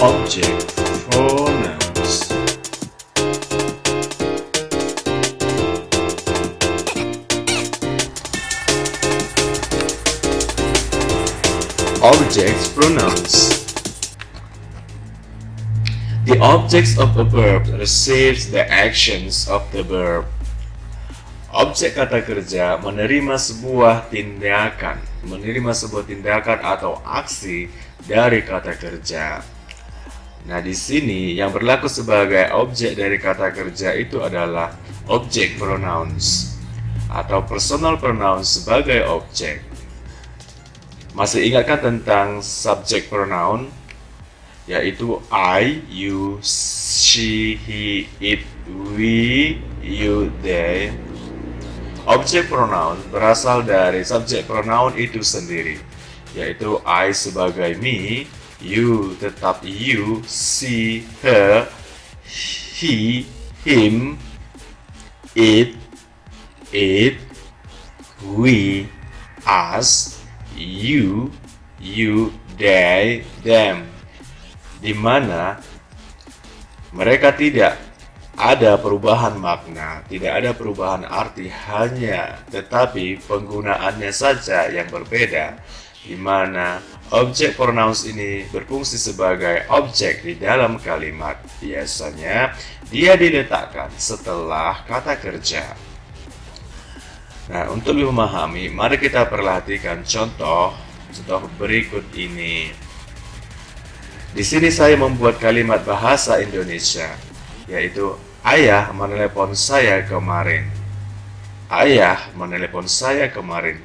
Object pronouns. Object pronouns. The objects of a verb receives the actions of the verb. Objek kata kerja menerima sebuah tindakan atau aksi dari kata kerja. Nah, di sini yang berlaku sebagai objek dari kata kerja itu adalah object pronouns atau personal pronouns sebagai objek. Masih ingatkah tentang subject pronoun? Yaitu I, you, she, he, it, we, you, they. Objek pronoun berasal dari subjek pronoun itu sendiri, yaitu I sebagai me, you tetap you, she, her, he, him, it, we, us, you, they, them. Di mana mereka tidak ada perubahan makna, tidak ada perubahan arti, tetapi penggunaannya saja yang berbeda, di mana objek pronouns ini berfungsi sebagai objek di dalam kalimat. Biasanya dia diletakkan setelah kata kerja. Nah, untuk lebih memahami, mari kita perhatikan contoh berikut ini. Di sini saya membuat kalimat bahasa Indonesia, yaitu ayah menelepon saya kemarin. Ayah menelepon saya kemarin.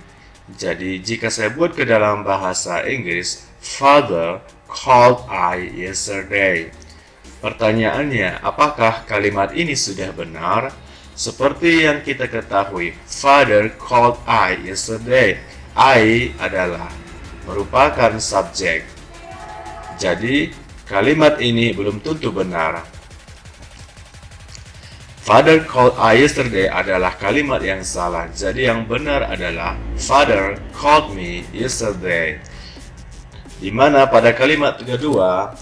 Jadi jika saya buat ke dalam bahasa Inggris, Father called I yesterday. Pertanyaannya, apakah kalimat ini sudah benar? Seperti yang kita ketahui, Father called I yesterday. I adalah merupakan subjek. Jadi kalimat ini belum tentu benar. Father called I yesterday adalah kalimat yang salah. Jadi yang benar adalah Father called me yesterday. Di mana pada kalimat kedua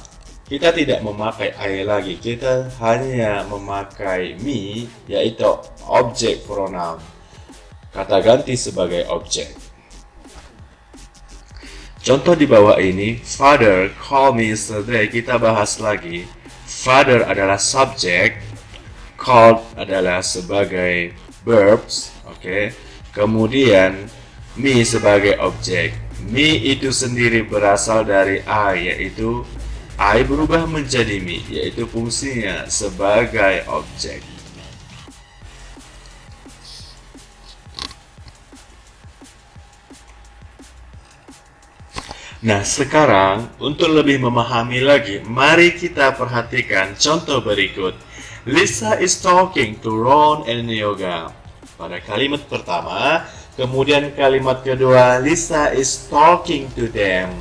kita tidak memakai I lagi, kita hanya memakai me, yaitu objek pronoun. Kata ganti sebagai objek. Contoh di bawah ini, Father called me yesterday, kita bahas lagi. Father adalah subjek, called adalah sebagai verbs, oke. Kemudian me sebagai objek. Me itu sendiri berasal dari I, yaitu I berubah menjadi me, yaitu fungsinya sebagai objek. Nah, sekarang untuk lebih memahami lagi, mari kita perhatikan contoh berikut. Lisa is talking to Ron and Yoga. Pada kalimat pertama, kemudian kalimat kedua, Lisa is talking to them.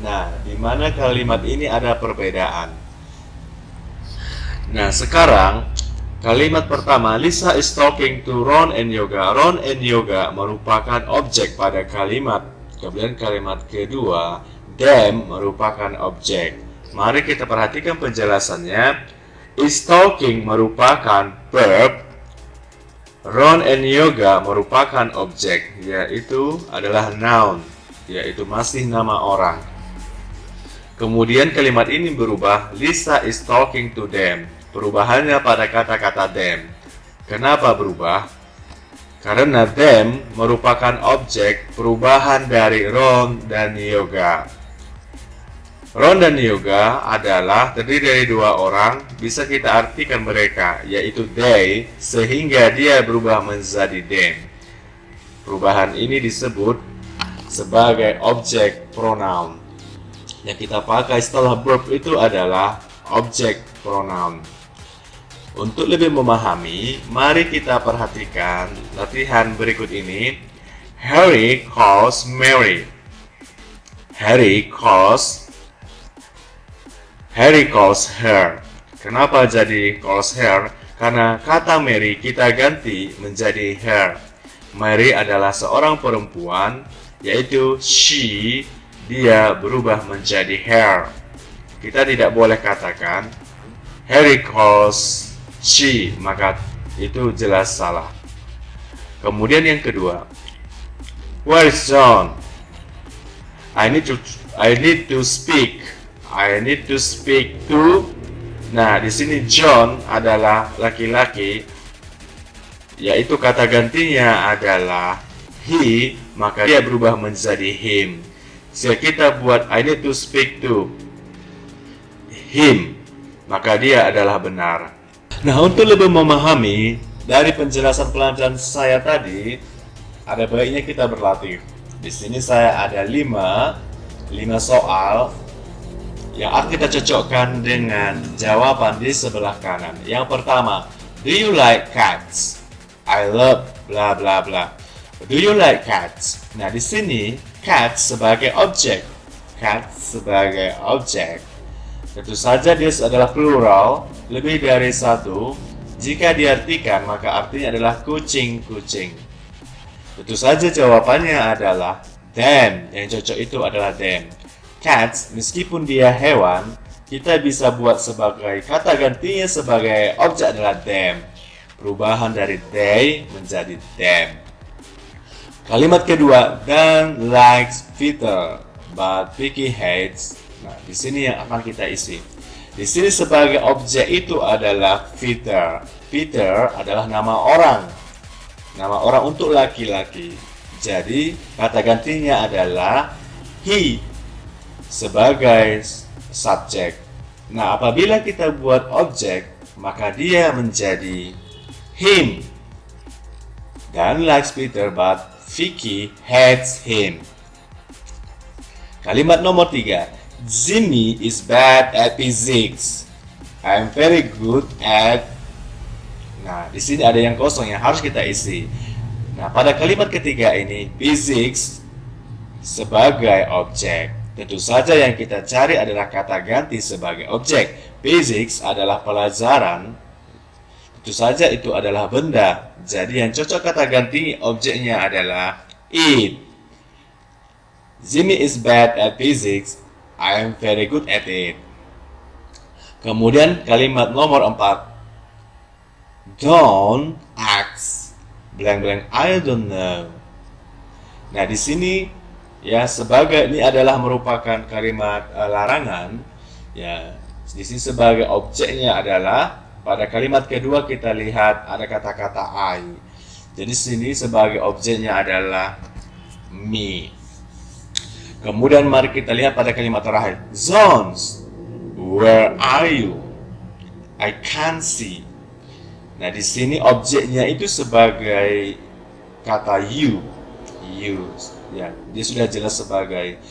Nah, di mana kalimat ini ada perbedaan. Nah, sekarang kalimat pertama, Lisa is talking to Ron and Yoga. Ron and Yoga merupakan objek pada kalimat. Kemudian kalimat kedua, them merupakan objek. Mari kita perhatikan penjelasannya. Is talking merupakan verb. Ron and Yoga merupakan objek, yaitu adalah noun, yaitu masih nama orang. Kemudian kalimat ini berubah, Lisa is talking to them. Perubahannya pada kata-kata them. Kenapa berubah? Karena them merupakan objek perubahan dari Ron dan Yoga. Ron dan Yoga adalah terdiri dari dua orang, bisa kita artikan mereka, yaitu they, sehingga dia berubah menjadi them. Perubahan ini disebut sebagai objek pronoun. Yang kita pakai setelah verb itu adalah objek pronoun. Untuk lebih memahami, mari kita perhatikan latihan berikut ini. Harry calls Mary. Harry calls her. Kenapa jadi calls her? Karena kata Mary kita ganti menjadi her. Mary adalah seorang perempuan, yaitu she, dia berubah menjadi her. kita tidak boleh katakan Harry calls she, maka itu jelas salah. Kemudian yang kedua, where is John? I need to speak. I need to speak to. Nah, di sini John adalah laki-laki, yaitu kata gantinya adalah he, maka dia berubah menjadi him. Jika kita buat I need to speak to him, maka dia adalah benar. Nah, untuk lebih memahami dari penjelasan pelajaran saya tadi, ada baiknya kita berlatih. Di sini saya ada 5 soal yang akan kita cocokkan dengan jawaban di sebelah kanan. Yang pertama, do you like cats? I love bla bla bla. Do you like cats? Nah, di sini cats sebagai objek. Cats sebagai objek. Tentu saja dia adalah plural, lebih dari satu. Jika diartikan, maka artinya adalah kucing-kucing. Tentu saja jawabannya adalah them. Yang cocok itu adalah them. Cats, meskipun dia hewan, kita bisa buat sebagai kata gantinya sebagai objek adalah them. Perubahan dari they menjadi them. Kalimat kedua, Dan likes Peter, but Vicky hates. Nah, di sini yang akan kita isi. Di sini sebagai objek itu adalah Peter. Peter adalah nama orang. Nama orang untuk laki-laki. Jadi, kata gantinya adalah he sebagai subjek. Nah, apabila kita buat objek, maka dia menjadi him. Dan likes Peter, but Vicky hates him. Kalimat nomor 3. Jimmy is bad at physics. I'm very good at. Nah, di sini ada yang kosong yang harus kita isi. Nah, pada kalimat ketiga ini, physics sebagai objek. Tentu saja yang kita cari adalah kata ganti sebagai objek. Physics adalah pelajaran. Tentu saja itu adalah benda. Jadi yang cocok kata ganti objeknya adalah it. Jimmy is bad at physics. I am very good at it. Kemudian kalimat nomor 4. Don't ask blank blank I don't know. Nah, di sini ya sebagai ini adalah merupakan kalimat larangan. Ya, di sini sebagai objeknya adalah pada kalimat kedua kita lihat ada kata-kata I. Jadi sini sebagai objeknya adalah me. Kemudian mari kita lihat pada kalimat terakhir. Zones, where are you? I can't see. Nah, di sini objeknya itu sebagai kata you. You, ya, dia sudah jelas sebagai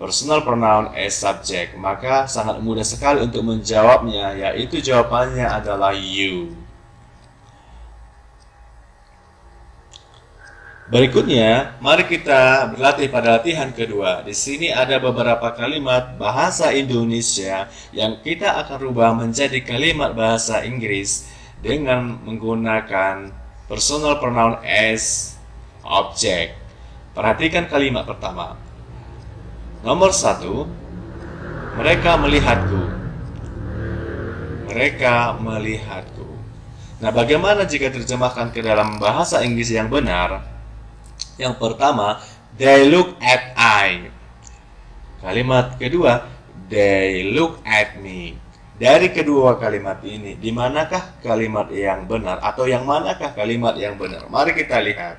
personal pronoun as subject. Maka sangat mudah sekali untuk menjawabnya, yaitu jawabannya adalah you. Berikutnya, mari kita berlatih pada latihan kedua. Di sini ada beberapa kalimat bahasa Indonesia yang kita akan rubah menjadi kalimat bahasa Inggris dengan menggunakan personal pronoun as object. Perhatikan kalimat pertama. Nomor 1, mereka melihatku. Mereka melihatku. Nah, bagaimana jika terjemahkan ke dalam bahasa Inggris yang benar? Yang pertama, they look at I. Kalimat kedua, they look at me. Dari kedua kalimat ini, di manakah kalimat yang benar atau yang manakah kalimat yang benar? Mari kita lihat.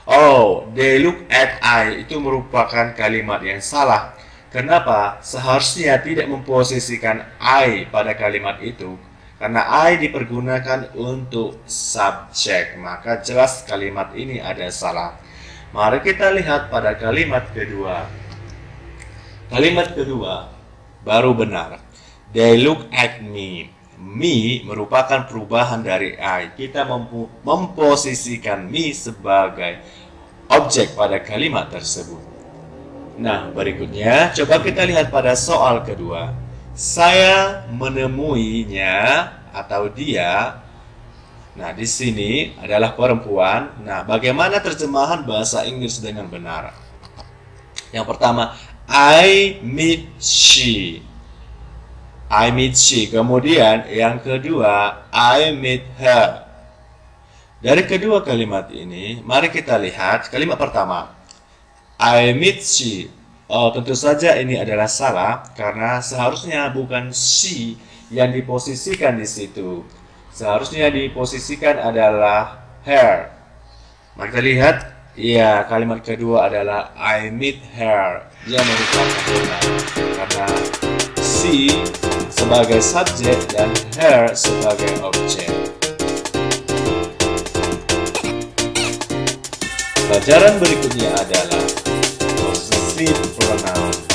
Oh, they look at I itu merupakan kalimat yang salah. Kenapa? Seharusnya tidak memposisikan I pada kalimat itu. Karena I dipergunakan untuk subjek, maka jelas kalimat ini ada salah. Mari kita lihat pada kalimat kedua. Kalimat kedua baru benar. They look at me. Me merupakan perubahan dari I. Kita memposisikan me sebagai objek pada kalimat tersebut. Nah, berikutnya coba kita lihat pada soal kedua. Saya menemuinya atau dia. Nah, di sini adalah perempuan. Nah, bagaimana terjemahan bahasa Inggris dengan benar? Yang pertama, I meet she. I meet she. Kemudian yang kedua, I meet her. Dari kedua kalimat ini, mari kita lihat kalimat pertama. I meet she. Oh, tentu saja ini adalah salah karena seharusnya bukan she yang diposisikan di situ. Seharusnya diposisikan adalah her. Mari kita lihat, ya kalimat kedua adalah I meet her. Dia merupakan benar karena she sebagai subjek dan her sebagai objek. Pelajaran berikutnya adalah possessive pronoun.